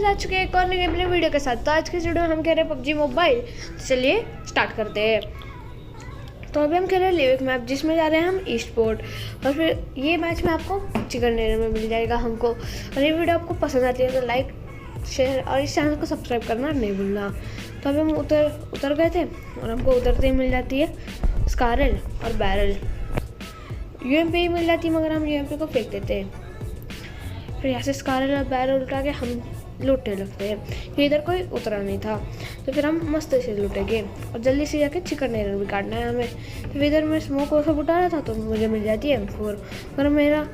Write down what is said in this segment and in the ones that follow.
Guys आ चुके हैं एक और नई अपने वीडियो के साथ। तो आज के वीडियो में हम खेल रहे हैं पबजी मोबाइल। तो चलिए स्टार्ट करते हैं। तो अभी हम खेल रहे हैं लिविक मैप, जिसमें जा रहे हैं हम ईस्ट पोर्ट। और फिर ये मैच में आपको चिकन डिनर में मिल जाएगा हमको। और ये वीडियो आपको पसंद आती है तो लाइक शेयर और इस चैनल को सब्सक्राइब करना नहीं भूलना। तो अभी हम उतर गए थे और हमको उतरते ही मिल जाती है स्कारल और बैरल। यूएमपी ही मिल जाती है, मगर हम यूएमपी को फेंक देते हैं। फिर यहाँ से स्कारल और बैरल उठा के हम लूटने लगते हैं कि इधर कोई उतरा नहीं था। तो फिर हम मस्त से लूटेंगे और जल्दी से जाके चिकन डिनर भी काटना है हमें। फिर इधर मैं स्मोक वो सब उठा रहा था तो मुझे मिल जाती है M4, पर मेरा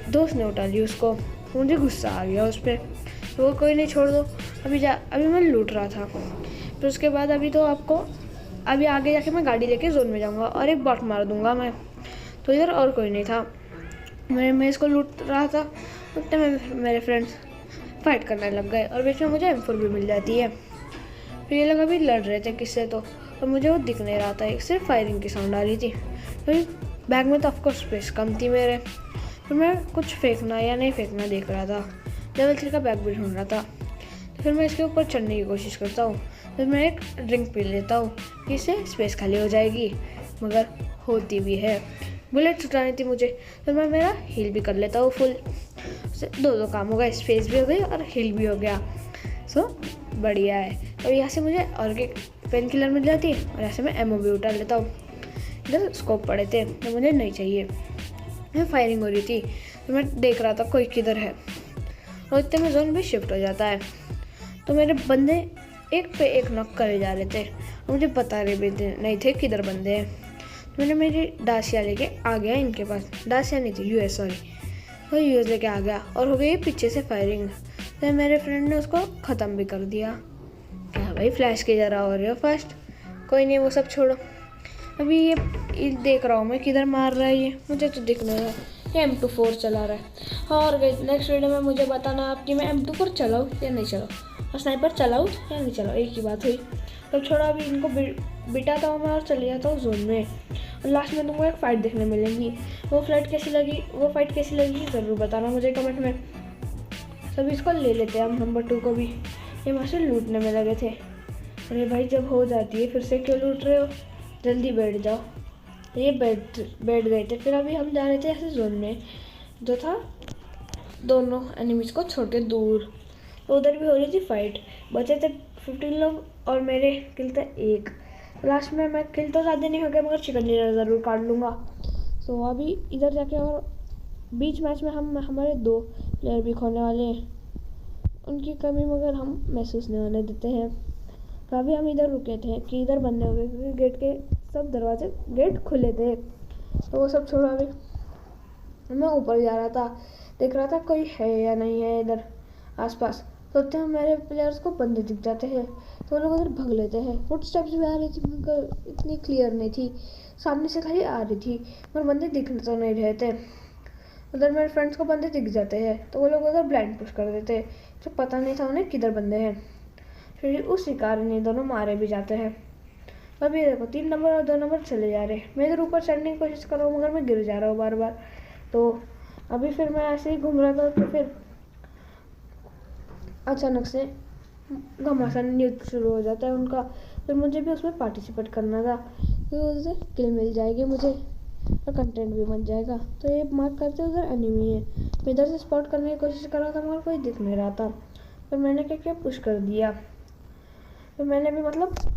दोस्त ने उठा ली उसको। मुझे गुस्सा आ गया उस पर, तो वो कोई नहीं, छोड़ दो। अभी मैं लूट रहा था। फिर उसके बाद अभी आगे जाके मैं गाड़ी लेके जोन में जाऊँगा और एक बॉट मार दूँगा मैं। तो इधर और कोई नहीं था, मैं इसको लूट रहा था। उतने में मेरे फ्रेंड्स फाइट करने लग गए और बीच में मुझे M4 भी मिल जाती है। फिर ये लोग अभी लड़ रहे थे किससे तो, और मुझे वो दिख नहीं रहा था, एक सिर्फ फायरिंग की साउंड आ रही थी। फिर बैग में तो ऑफकोर्स स्पेस कम थी मेरे। फिर मैं कुछ फेंकना या नहीं फेंकना देख रहा था। लेवल 3 का बैग भी ढूंढ रहा था। तो फिर मैं इसके ऊपर चढ़ने की कोशिश करता हूँ। फिर मैं एक ड्रिंक पी लेता हूँ, इससे स्पेस खाली हो जाएगी, मगर होती भी है। बुलेट छुटानी थी मुझे, तो मैं मेरा हील भी कर लेता हूँ फुल। दो काम हो गया, स्पेस भी हो गई और हील भी हो गया। सो बढ़िया है। और यहाँ से मुझे और एक पेन किलर मिल जाती है और यहाँ से मैं एमओ भी उठा लेता हूँ। इधर स्कोप पड़े थे तो मुझे नहीं चाहिए। मैं फायरिंग हो रही थी तो मैं देख रहा था कोई किधर है, और इतने में जोन भी शिफ्ट हो जाता है। तो मेरे बंदे एक पे एक नॉक करे जा रहे थे और मुझे बता रहे भी नहीं थे किधर बंदे हैं। मैंने मेरी डासिया लेके आ गया इनके पास। डासिया नहीं थी, यूएस, सॉरी। वो यूएस लेके आ गया और हो गई पीछे से फायरिंग। तो मेरे फ्रेंड ने उसको ख़त्म भी कर दिया। क्या भाई फ्लैश के जरा हो रहे हो फर्स्ट, कोई नहीं वो सब छोड़ो। अभी ये देख रहा हूँ मैं किधर मार रहा है, ये मुझे तो दिख नहीं रहा। ये M24 चला रहा है। हाँ, और नेक्स्ट वीडियो में मुझे बताना आप कि मैं M24 चलाऊँ या नहीं चलाऊँ, और स्नाइपर चलाऊँ या नहीं चलाऊँ, एक ही बात हुई। तो छोड़ा, अभी इनको बिटाता हूँ मैं और चले जाता हूँ जोन में। और लास्ट में तुमको एक फ़ाइट देखने मिलेंगी। वो फाइट कैसी लगी ज़रूर बताना मुझे कमेंट में। सभी इसको ले लेते हैं हम नंबर 2 को भी। ये वहाँ से लूटने में लगे थे। अरे भाई, जब हो जाती है फिर से क्यों लूट रहे हो, जल्दी बैठ जाओ। ये बैठ गए थे। फिर अभी हम जा रहे थे ऐसे जोन में जो था दोनों एनिमीज़ को छोड़ के दूर। तो उधर भी हो रही थी फाइट। बचे थे 15 लोग और मेरे किल थे 1। लास्ट में मैं किल तो ज़्यादा नहीं हो गया, मगर चिकन डिनर ज़रूर काट लूँगा। तो अभी इधर जाके और बीच मैच में हमारे 2 प्लेयर भी खोने वाले हैं। उनकी कमी मगर हम महसूस नहीं होने देते हैं। तो अभी हम इधर रुके थे कि इधर बंद हो गए, क्योंकि गेट के सब गेट खुले थे। तो वो सब छोड़ा, अभी मैं ऊपर जा रहा था, देख रहा था कोई है या नहीं है इधर आसपास। तो उतने में मेरे प्लेयर्स को बंदे दिख जाते हैं, तो वो लोग उधर भाग लेते हैं। फुटस्टेप्स भी आ रही थी, मगर इतनी क्लियर नहीं थी, सामने से खाली आ रही थी, पर बंदे दिख तो नहीं रहे थे। उधर मेरे फ्रेंड्स को बंदे दिख जाते हैं तो वो लोग उधर ब्लाइंड पुश कर देते, तो पता नहीं था उन्हें किधर बंदे हैं। फिर उसी कारण ये दोनों मारे भी जाते हैं। अभी देखो 3 नंबर और 2 नंबर चले जा रहे हैं। मैं इधर ऊपर चढ़ने की कोशिश कर रहा हूँ, मगर मैं गिर जा रहा हूँ बार बार। तो अभी फिर मैं ऐसे ही घूम रहा था, तो फिर अचानक से घमासान न्यूज़ शुरू हो जाता है उनका। फिर मुझे भी उसमें पार्टिसिपेट करना था, तो उससे किल मिल जाएगी मुझे और कंटेंट भी बन जाएगा। तो ये मार्क करते उधर एनिमी है। मैं इधर से स्पॉट करने की कोशिश कर रहा था, मगर कोई दिख नहीं रहा था। फिर मैंने क्या पुश कर दिया। फिर मैंने भी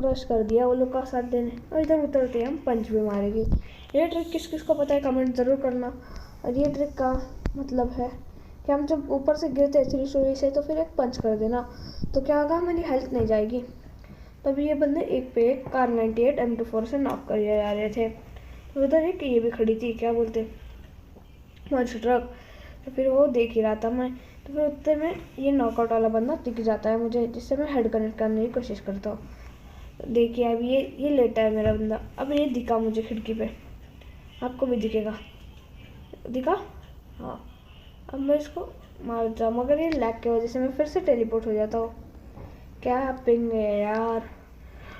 रश कर दिया वो लोग का साथ देने, और इधर उतरते हम पंच भी मारेंगे। ये ट्रिक किस को पता है कमेंट ज़रूर करना। और ये ट्रिक का मतलब है कि हम जब ऊपर से गिरते 3 स्टोरी से, तो फिर एक पंच कर देना, तो क्या होगा, हमारी हेल्थ नहीं जाएगी। तभी ये बंदे एक पे एक कार 98 M24 से नॉक कर जा रहे थे। तो उधर एक ये भी खड़ी थी, क्या बोलते, मंच ट्रक। तो फिर वो देख ही रहा था मैं। तो फिर उतने में ये नॉकआउट वाला बंदा दिख जाता है मुझे, जिससे मैं हेड कनेक्ट करने की कोशिश करता हूँ। देखिए अभी ये लेटा है मेरा बंदा। अब ये दिखा मुझे खिड़की पे, आपको भी दिखेगा, दिखा, हाँ। अब मैं इसको मारता हूँ, मगर ये लैग की वजह से मैं फिर से टेलीपोर्ट हो जाता हूँ। क्या पिंग है यार।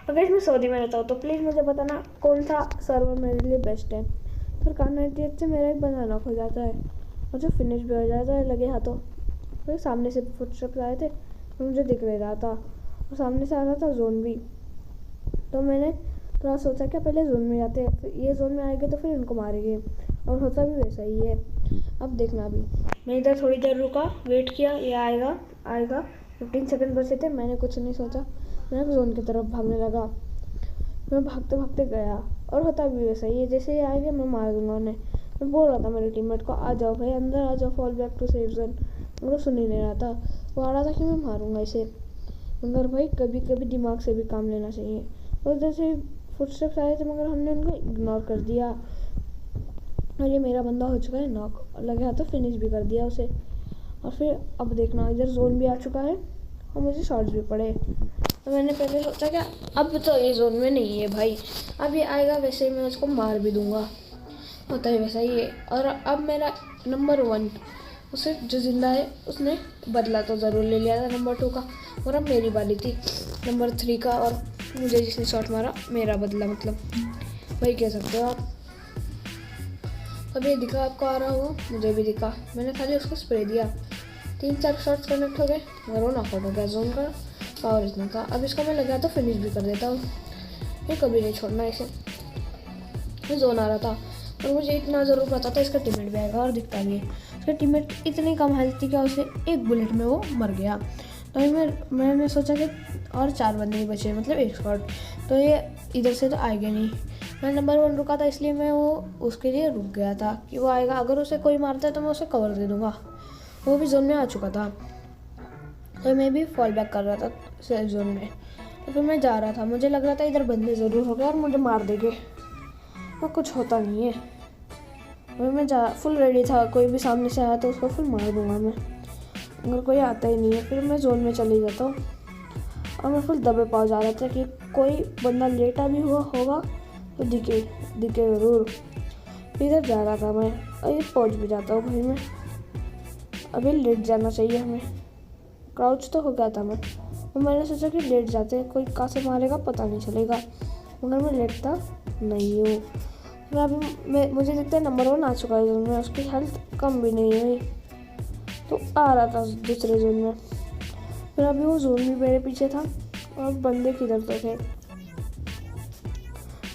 अगर इसमें सऊदी में रहता हूँ तो प्लीज़ मुझे बताना कौन सा सर्वर मेरे लिए बेस्ट है। फिर कार 98 से मेरा एक बंदा नॉक हो जाता है और जो फिनिश भी हो जाता है लगे हाथों। फिर सामने से फुटस्टेप्स आए थे, तो मुझे दिख नहीं रहा था और सामने से आ रहा था जोन भी। तो मैंने थोड़ा सोचा कि पहले जोन में जाते हैं, फिर ये जोन में आएंगे तो फिर इनको मारेंगे, और होता भी वैसा ही है। अब देखना, अभी मैं इधर थोड़ी देर रुका, वेट किया, ये आएगा 15 सेकंड बचे थे। मैंने कुछ नहीं सोचा, मैं जोन की तरफ भागने लगा। मैं भागते भागते गया और होता भी वैसा ही है, जैसे ये आएंगे मैं मार दूंगा उन्हें। मैं बोल रहा था मेरे टीममेट को, आ जाओ भाई अंदर आ जाओ, fall back to safe zone, मगर सुन ही नहीं रहा था। वो आ रहा था कि मैं मारूंगा इसे, मगर भाई कभी कभी दिमाग से भी काम लेना चाहिए। और जैसे फुटस्टेप्स आए थे मगर हमने उनको इग्नोर कर दिया, और ये मेरा बंदा हो चुका है नॉक, लगे हाथ तो फिनिश भी कर दिया उसे। और फिर अब देखना, इधर जोन भी आ चुका है और मुझे शॉट्स भी पड़े। तो मैंने पहले सोचा कि अब तो ये जोन में नहीं है भाई, अब ये आएगा वैसे ही मैं उसको मार भी दूंगा, होता है वैसा ही है। और अब मेरा नंबर 1 उसे जो जिंदा है उसने बदला तो ज़रूर ले लिया था नंबर 2 का, और अब मेरी बारी थी नंबर 3 का, और मुझे जिसने शॉट मारा मेरा बदला, मतलब वही कह सकते हो आप। अब ये दिखा आपको आ रहा होगा, मुझे भी दिखा, मैंने खाली उसको स्प्रे दिया, 3-4 शॉट्स कनेक्ट हो गए मगर वो नॉकआउट हो गया। जोन का पावर इतना था। अब इसका मैं लगा तो फिनिश भी कर देता हूँ, ये कभी नहीं छोड़ना इसे। ये जोन आ रहा था और मुझे इतना ज़रूर पता था इसका टीममेट भी आएगा, और दिखता भी है। उसका टीममेट इतनी कम हेल्थ थी कि उसे एक बुलेट में वो मर गया। तो मैंने सोचा कि और 4 बंदे ही बचे, मतलब 1 स्क्वाड, तो ये इधर से तो आएगा नहीं। मैं नंबर 1 रुका था इसलिए मैं वो उसके लिए रुक गया था कि वो आएगा, अगर उसे कोई मारता है तो मैं उसे कवर दे दूँगा। वो भी जोन में आ चुका था और मैं भी फॉल बैक कर रहा था सेफ जोन में। तो फिर मैं जा रहा था, मुझे लग रहा था इधर बंदे ज़रूर हो गए और मुझे मार देंगे, वो कुछ होता नहीं है। और मैं फुल रेडी था, कोई भी सामने से आया तो उसको फुल मार दूंगा मैं, अगर कोई आता ही नहीं है। फिर मैं जोन में चले जाता हूँ और मैं फुल दबे पाव जा रहा था कि कोई बंदा लेटा भी हुआ होगा तो दिखे ज़रूर। इधर जा रहा था मैं, और ये पहुँच भी जाता हूँ भाई मैं। अभी लेट जाना चाहिए हमें, क्राउच तो हो गया था मैं, तो मैंने सोचा कि लेट जाते हैं, कोई कहाँ से मारेगा पता नहीं चलेगा, मगर मैं लेटता नहीं हूँ। फिर अभी मुझे दिखता है नंबर 1 आ चुका है जोन में, उसकी हेल्थ कम भी नहीं हुई, तो आ रहा था दूसरे जोन में। फिर अभी वो जोन भी मेरे पीछे था और बंदे किधर तो थे,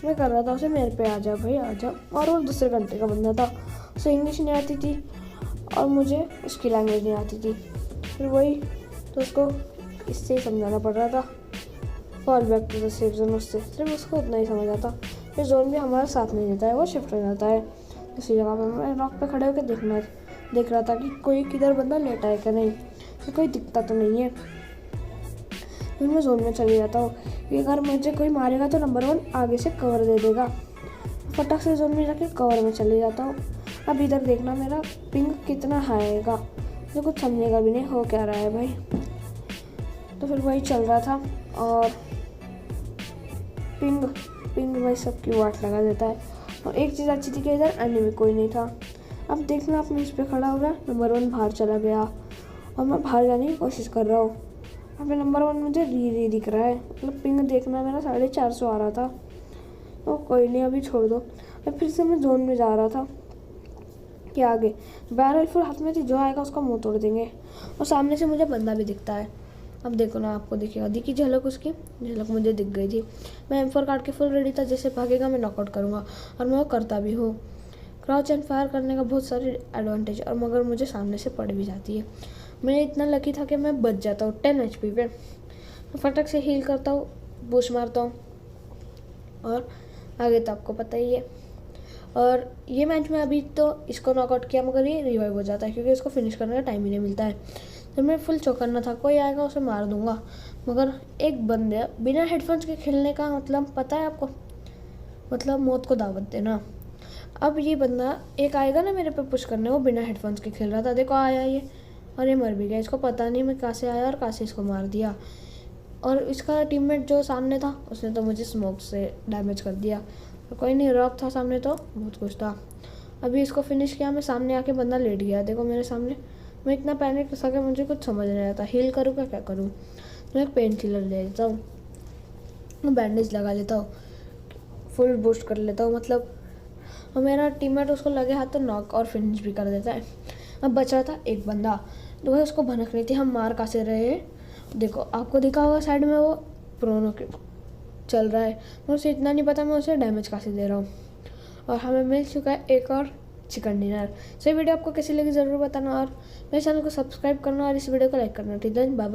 मैं कर रहा था उसे मेरे पे आ जा भाई आ जा, और वो दूसरे घंटे का बंदा था, उसे इंग्लिश नहीं आती थी और मुझे उसकी लैंग्वेज नहीं आती थी। फिर वही तो उसको इससे ही समझाना पड़ रहा था, fall back to the safe zone, उससे सिर्फ उसको उतना ही समझ आता। फिर जोन भी हमारा साथ नहीं देता है, वो शिफ्ट हो जाता है दूसरी जगह पर। मैं रॉक पे खड़े होकर देख रहा था कि कोई किधर बंदा लेटा है क्या नहीं, फिर कोई दिखता तो नहीं है। फिर मैं जोन में चले जाता हूँ कि अगर मुझे कोई मारेगा तो नंबर 1 आगे से कवर दे देगा, फटक से जोन में जाके कवर में चले जाता हूँ। अब इधर देखना मेरा पिंग कितना हाई आएगा, मुझे कुछ समझेगा भी नहीं हो क्या रहा है भाई। तो फिर वही चल रहा था और पिंग भाई सबकी वाट लगा देता है। और एक चीज़ अच्छी थी कि इधर एनिमी कोई नहीं था। अब देखना आप इस पे खड़ा हो गया, नंबर 1 बाहर चला गया और मैं बाहर जाने की कोशिश कर रहा हूँ। अब नंबर 1 मुझे री दिख रहा है, मतलब पिंग देखना मेरा 450 आ रहा था। तो कोई नहीं, अभी छोड़ दो। फिर से मैं जोन में जा रहा था कि आगे बैरल फुल हाथ में थी, जो आएगा उसका मुंह तोड़ देंगे। और सामने से मुझे बंदा भी दिखता है, अब देखो ना आपको दिखेगा, दिखी झलक, उसकी झलक मुझे दिख गई थी। मैं M4 काट के फुल रेडी था, जैसे भागेगा मैं नॉकआउट करूँगा, और मैं वो करता भी हूँ। क्राउच एंड फायर करने का बहुत सारे एडवांटेज, और मगर मुझे सामने से पड़ भी जाती है। मैं इतना लकी था कि मैं बच जाता हूँ 10 HP पे। मैं फटक से हील करता हूँ, बूस्ट मारता हूँ, और आगे तो आपको पता ही है। और ये मैच में अभी तो इसको नॉकआउट किया, मगर ये रिवाइव हो जाता है क्योंकि इसको फिनिश करने का टाइम ही नहीं मिलता है। तो मैं फुल चौकन्ना था, कोई आएगा उसे मार दूंगा, मगर एक बंदे बिना हेडफोन्स के खेलने का मतलब पता है आपको, मतलब मौत को दावत देना। अब ये बंदा एक आएगा ना मेरे पे पुश करने, वो बिना हेडफोन्स के खेल रहा था, देखो आया ये, और ये मर भी गया। इसको पता नहीं मैं कहाँ से आया और कहाँ से इसको मार दिया। और इसका टीममेट जो सामने था उसने तो मुझे स्मोक से डैमेज कर दिया। तो कोई नहीं, रॉक था सामने तो बहुत कुछ था। अभी इसको फिनिश किया, मैं सामने आके बंदा लेट गया, देखो मेरे सामने। मैं इतना पैनिक सा कि मुझे कुछ समझ नहीं आता, हील करूँ क्या करूँ। मैं एक पेन किलर ले लेता हूँ, मैं बैंडेज लगा लेता हूँ, फुल बूस्ट कर लेता हूँ मतलब। और मेरा टीममेट उसको लगे हाथ तो नॉक और फिनिश भी कर देता है। अब बच रहा था एक बंदा, तो वह उसको भनक नहीं थी हम मार कहाँ से रहे हैं, देखो आपको दिखा होगा साइड में वो प्रोनो के चल रहा है, मैं उसे इतना नहीं पता मैं उसे डैमेज कैसे दे रहा हूँ। और हमें मिल चुका है एक और चिकन डिनर। सो ये वीडियो आपको कैसी लगी ज़रूर बताना और मेरे चैनल को सब्सक्राइब करना और इस वीडियो को लाइक करना। ठीक है, बाय बाय।